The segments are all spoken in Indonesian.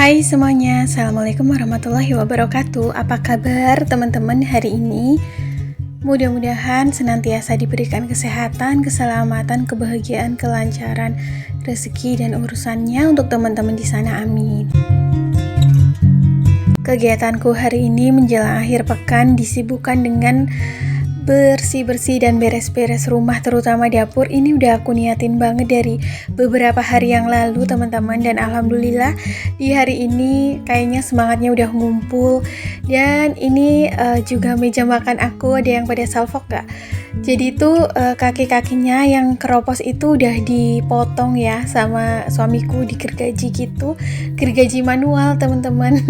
Hai semuanya, Assalamualaikum warahmatullahi wabarakatuh. Apa kabar teman-teman hari ini? Mudah-mudahan senantiasa diberikan kesehatan, keselamatan, kebahagiaan, kelancaran, rezeki dan urusannya untuk teman-teman di sana, amin. Kegiatanku hari ini menjelang akhir pekan disibukkan dengan bersih-bersih dan beres-beres rumah, terutama dapur. Ini udah aku niatin banget dari beberapa hari yang lalu teman-teman, dan alhamdulillah di hari ini kayaknya semangatnya udah ngumpul. Dan ini juga meja makan aku ada yang pada salfok gak? Jadi itu kaki-kakinya yang keropos itu udah dipotong ya sama suamiku, digergaji gitu, gergaji manual teman-teman.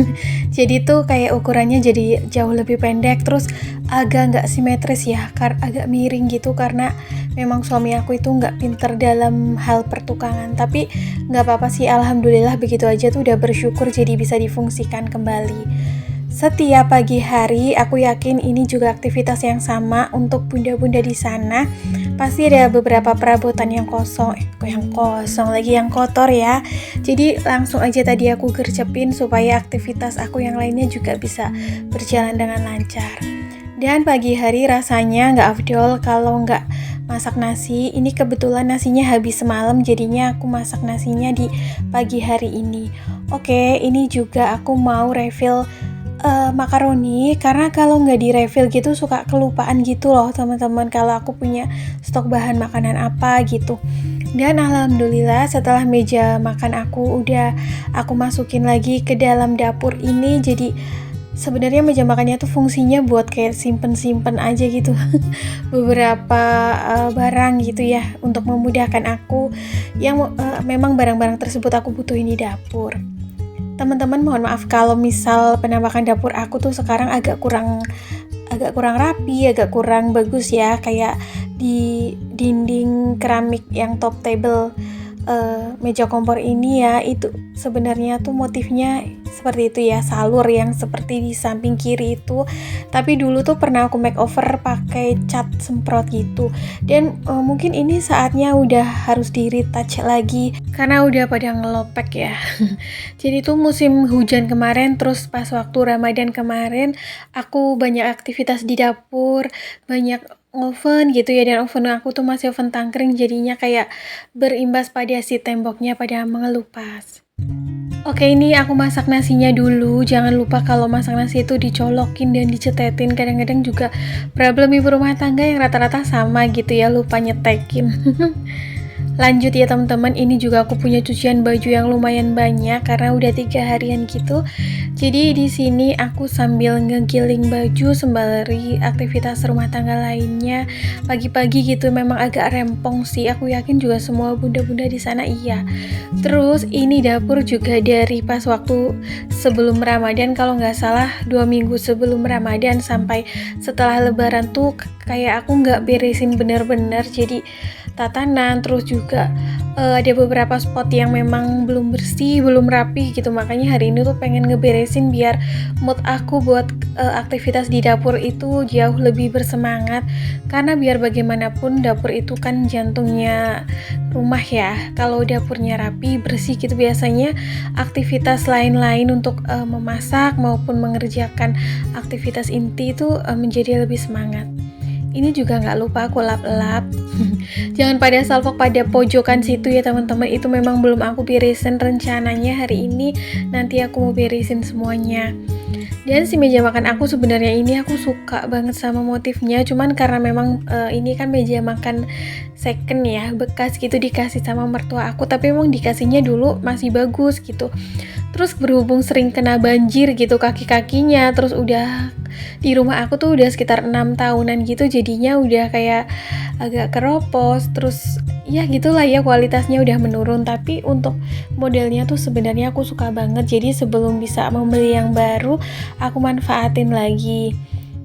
Jadi itu kayak ukurannya jadi jauh lebih pendek, terus agak nggak simetris ya, agak miring gitu karena memang suami aku itu nggak pinter dalam hal pertukangan. Tapi nggak apa-apa sih, alhamdulillah begitu aja tuh udah bersyukur jadi bisa difungsikan kembali. Setiap pagi hari aku yakin ini juga aktivitas yang sama untuk bunda-bunda di sana. Pasti ada beberapa perabotan yang kosong, yang kotor ya. Jadi langsung aja tadi aku gercepin supaya aktivitas aku yang lainnya juga bisa berjalan dengan lancar. Dan pagi hari rasanya nggak afdol kalau nggak masak nasi. Ini kebetulan nasinya habis semalam, jadinya aku masak nasinya di pagi hari ini. Oke, ini juga aku mau refill makaroni, karena kalau nggak di refill gitu suka kelupaan gitu loh teman-teman kalau aku punya stok bahan makanan apa gitu. Dan alhamdulillah setelah meja makan aku udah aku masukin lagi ke dalam dapur ini. Jadi sebenarnya meja makannya tuh fungsinya buat kayak simpen-simpen aja gitu beberapa barang gitu ya, untuk memudahkan aku yang memang barang-barang tersebut aku butuhin di dapur. Teman-teman mohon maaf kalau misal penampakan dapur aku tuh sekarang agak kurang rapi, agak kurang bagus ya, kayak di dinding keramik yang top table meja kompor ini ya, itu sebenarnya tuh motifnya seperti itu ya, salur yang seperti di samping kiri itu. Tapi dulu tuh pernah aku makeover pakai cat semprot gitu, dan mungkin ini saatnya udah harus di retouch lagi karena udah pada ngelopek ya. Jadi tuh musim hujan kemarin, terus pas waktu Ramadan kemarin aku banyak aktivitas di dapur, banyak oven gitu ya, dan oven aku tuh masih oven tangkring, jadinya kayak berimbas pada si temboknya pada mengelupas. Oke, ini aku masak nasinya dulu. Jangan lupa kalau masak nasi itu dicolokin dan dicetetin. Kadang-kadang juga problem ibu rumah tangga yang rata-rata sama gitu ya, lupa nyetekin. Lanjut ya teman-teman, ini juga aku punya cucian baju yang lumayan banyak karena udah 3 harian gitu. Jadi di sini aku sambil ngegiling baju sembari aktivitas rumah tangga lainnya. Pagi-pagi gitu memang agak rempong sih. Aku yakin juga semua bunda-bunda di sana iya. Terus ini dapur juga dari pas waktu sebelum Ramadan, kalau nggak salah 2 minggu sebelum Ramadan sampai setelah Lebaran tuh kayak aku nggak beresin bener-bener. Jadi tatanan, terus juga ada beberapa spot yang memang belum bersih, belum rapi gitu. Makanya hari ini tuh pengen ngeberesin biar mood aku buat aktivitas di dapur itu jauh lebih bersemangat. Karena biar bagaimanapun dapur itu kan jantungnya rumah ya. Kalau dapurnya rapi, bersih gitu, biasanya aktivitas lain-lain untuk memasak maupun mengerjakan aktivitas inti itu menjadi lebih semangat. Ini juga nggak lupa aku lap-lap. Jangan pada salfok pada pojokan situ ya teman-teman. Itu memang belum aku beresin, rencananya hari ini nanti aku mau beresin semuanya. Dan si meja makan aku sebenarnya ini aku suka banget sama motifnya. Cuman karena memang ini kan meja makan second ya, bekas gitu, dikasih sama mertua aku. Tapi memang dikasihnya dulu masih bagus gitu. Terus berhubung sering kena banjir gitu kaki-kakinya, terus udah di rumah aku tuh udah sekitar 6 tahunan gitu, jadinya udah kayak agak keropos, terus ya gitulah ya, kualitasnya udah menurun. Tapi untuk modelnya tuh sebenarnya aku suka banget. Jadi sebelum bisa membeli yang baru, aku manfaatin lagi.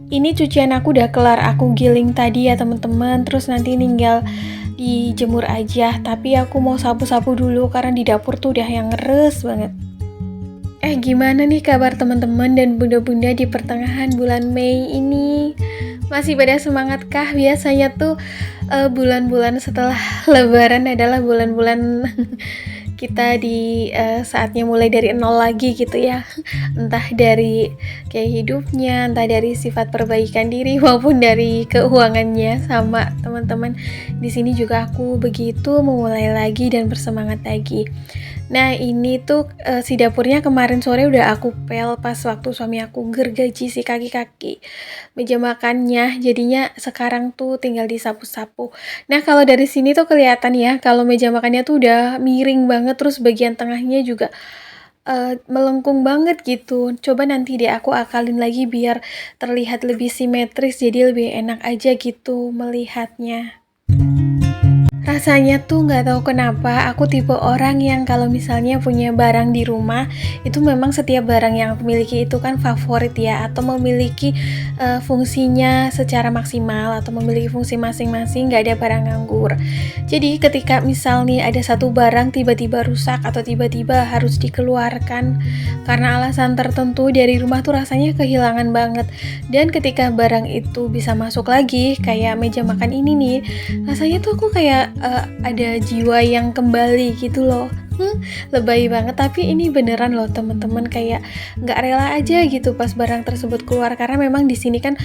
Ini cucian aku udah kelar aku giling tadi ya teman-teman, terus nanti tinggal dijemur aja. Tapi aku mau sapu-sapu dulu karena di dapur tuh udah yang ngeres banget. Gimana nih kabar teman-teman dan bunda-bunda di pertengahan bulan Mei ini? Masih pada semangat kah? Biasanya tuh bulan-bulan setelah Lebaran adalah bulan-bulan kita di saatnya mulai dari nol lagi gitu ya. Entah dari kayak hidupnya, entah dari sifat perbaikan diri maupun dari keuangannya. Sama teman-teman di sini juga aku begitu memulai lagi dan bersemangat lagi. Nah ini tuh si dapurnya kemarin sore udah aku pel pas waktu suami aku gergaji si kaki-kaki meja makannya, jadinya sekarang tuh tinggal disapu-sapu. Nah kalau dari sini tuh kelihatan ya kalau meja makannya tuh udah miring banget, terus bagian tengahnya juga melengkung banget gitu. Coba nanti deh aku akalin lagi biar terlihat lebih simetris, jadi lebih enak aja gitu melihatnya. Rasanya tuh nggak tahu kenapa aku tipe orang yang kalau misalnya punya barang di rumah itu memang setiap barang yang aku miliki itu kan favorit ya, atau memiliki fungsinya secara maksimal atau memiliki fungsi masing-masing, nggak ada barang nganggur. Jadi ketika misal nih ada satu barang tiba-tiba rusak atau tiba-tiba harus dikeluarkan karena alasan tertentu dari rumah tuh rasanya kehilangan banget. Dan ketika barang itu bisa masuk lagi kayak meja makan ini nih, rasanya tuh aku kayak ada jiwa yang kembali gitu loh. Lebay banget, tapi ini beneran loh teman-teman, kayak nggak rela aja gitu pas barang tersebut keluar, karena memang di sini kan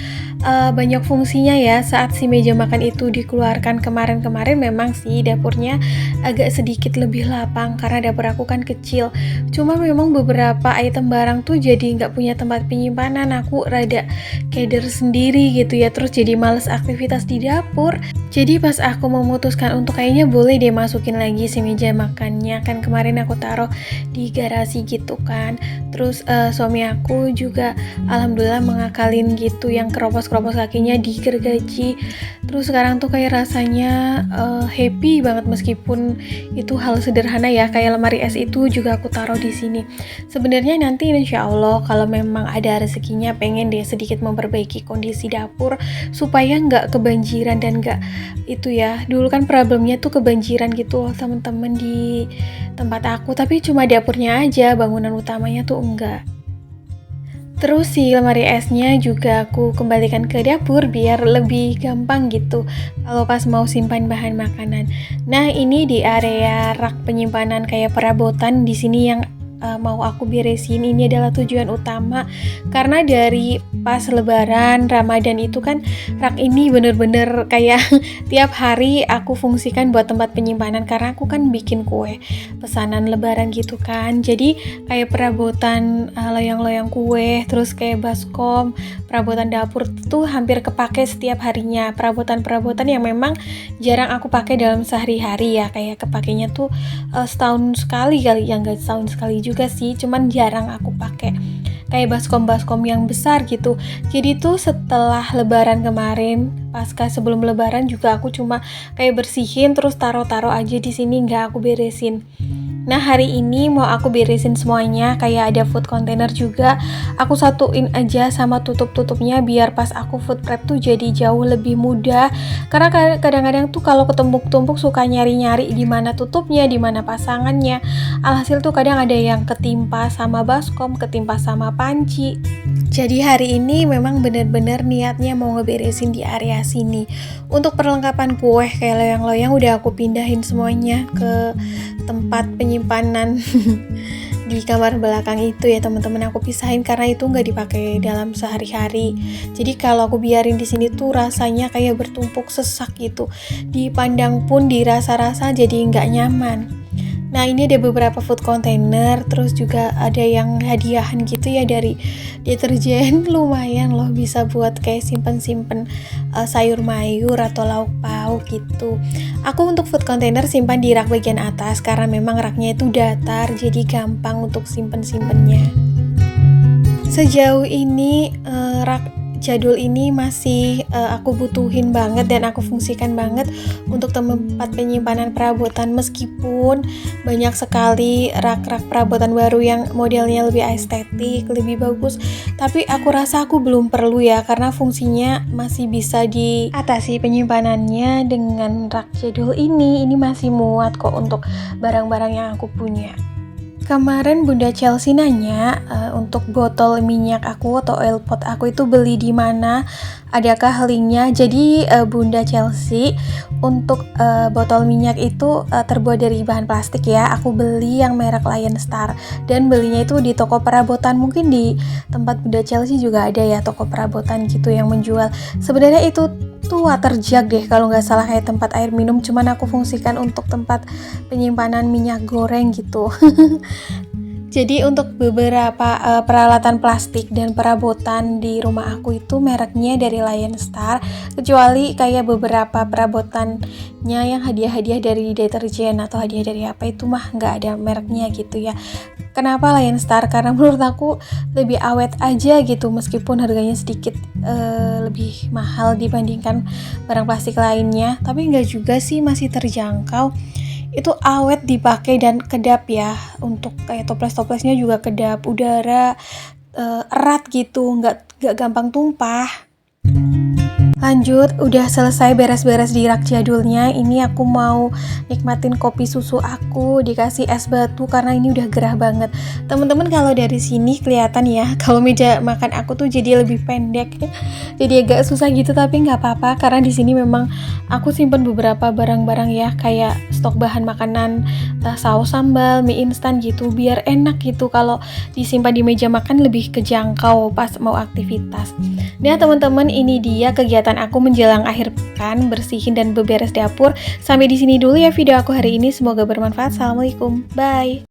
banyak fungsinya ya. Saat si meja makan itu dikeluarkan kemarin-kemarin memang sih dapurnya agak sedikit lebih lapang karena dapur aku kan kecil. Cuma memang beberapa item barang tuh jadi nggak punya tempat penyimpanan, aku rada keder sendiri gitu ya, terus jadi males aktivitas di dapur. Jadi pas aku memutuskan untuk kayaknya boleh deh masukin lagi si meja makannya, kan kemarin aku taruh di garasi gitu kan. Terus suami aku juga alhamdulillah mengakalin gitu yang keropos-keropos kakinya digergaji. Terus sekarang tuh kayak rasanya happy banget, meskipun itu hal sederhana ya, kayak lemari es itu juga aku taruh di sini. Sebenarnya nanti insya Allah kalau memang ada rezekinya pengen deh sedikit memperbaiki kondisi dapur supaya nggak kebanjiran dan nggak itu ya. Dulu kan problemnya tuh kebanjiran gitu loh teman-teman di tempat aku, tapi cuma dapurnya aja, bangunan utamanya tuh enggak. Terus si lemari esnya juga aku kembalikan ke dapur biar lebih gampang gitu kalau pas mau simpan bahan makanan. Nah ini di area rak penyimpanan kayak perabotan di sini yang mau aku beresin. Ini adalah tujuan utama karena dari pas lebaran Ramadan itu kan rak ini bener-bener kayak tiap hari aku fungsikan buat tempat penyimpanan, karena aku kan bikin kue pesanan lebaran gitu kan. Jadi kayak perabotan loyang-loyang kue, terus kayak baskom, perabotan dapur tuh hampir kepake setiap harinya. Perabotan-perabotan yang memang jarang aku pakai dalam sehari-hari ya, kayak kepakainya tuh setahun sekali kali ya, nggak setahun sekali juga sih, cuman jarang aku pakai kayak baskom-baskom yang besar gitu. Jadi tuh setelah lebaran kemarin, pasca sebelum lebaran juga aku cuma kayak bersihin terus taruh-taruh aja di sini, nggak aku beresin. Nah hari ini mau aku beresin semuanya, kayak ada food container juga aku satuin aja sama tutup-tutupnya biar pas aku food prep tuh jadi jauh lebih mudah. Karena kadang-kadang tuh kalau ketumpuk-tumpuk suka nyari-nyari di mana tutupnya, di mana pasangannya. Alhasil tuh kadang ada yang ketimpa sama baskom, ketimpa sama panci. Jadi hari ini memang bener-bener niatnya mau ngeberesin di area sini. Untuk perlengkapan kue kayak loyang-loyang udah aku pindahin semuanya ke tempat penyimpanan di kamar belakang itu ya teman-teman. Aku pisahin karena itu nggak dipakai dalam sehari-hari. Jadi kalau aku biarin di sini tuh rasanya kayak bertumpuk sesak gitu. Dipandang pun dirasa-rasa jadi nggak nyaman. Nah ini ada beberapa food container, terus juga ada yang hadiahan gitu ya dari deterjen. Lumayan loh, bisa buat kayak simpen-simpen sayur mayur atau lauk pauk gitu. Aku untuk food container simpan di rak bagian atas karena memang raknya itu datar, jadi gampang untuk simpen-simpennya. Sejauh ini rak jadul ini masih aku butuhin banget dan aku fungsikan banget untuk tempat penyimpanan perabotan, meskipun banyak sekali rak-rak perabotan baru yang modelnya lebih estetik, lebih bagus, tapi aku rasa aku belum perlu ya, karena fungsinya masih bisa diatasi penyimpanannya dengan rak jadul ini masih muat kok untuk barang-barang yang aku punya. Kemarin Bunda Chelsea nanya untuk botol minyak aku atau oil pot aku itu beli di mana. adakah linknya? Jadi Bunda Chelsea untuk botol minyak itu terbuat dari bahan plastik ya. Aku beli yang merek Lion Star dan belinya itu di toko perabotan. Mungkin di tempat Bunda Chelsea juga ada ya toko perabotan gitu yang menjual. Sebenarnya itu tuh water jug deh kalau nggak salah, kayak tempat air minum, cuman aku fungsikan untuk tempat penyimpanan minyak goreng gitu. Jadi untuk beberapa peralatan plastik dan perabotan di rumah aku itu mereknya dari Lion Star, kecuali kayak beberapa perabotannya yang hadiah-hadiah dari deterjen atau hadiah dari apa itu mah nggak ada mereknya gitu ya. Kenapa Lion Star? Karena menurut aku lebih awet aja gitu, meskipun harganya sedikit lebih mahal dibandingkan barang plastik lainnya, tapi nggak juga sih, masih terjangkau. Itu awet dipakai dan kedap ya, untuk kayak toples-toplesnya juga kedap udara, erat gitu, nggak gampang tumpah. Lanjut, udah selesai beres-beres di rak jadulnya. Ini aku mau nikmatin kopi susu aku, dikasih es batu karena ini udah gerah banget. Temen-temen kalau dari sini kelihatan ya, kalau meja makan aku tuh jadi lebih pendek, jadi agak susah gitu, tapi nggak apa-apa karena di sini memang aku simpen beberapa barang-barang ya, kayak stok bahan makanan, saus sambal, mie instan gitu, biar enak gitu kalau disimpan di meja makan, lebih kejangkau pas mau aktivitas. Nah teman-teman, ini dia kegiatan aku menjelang akhir pekan, bersihin dan beberes dapur. Sampai di sini dulu ya video aku hari ini, semoga bermanfaat. Assalamualaikum, bye.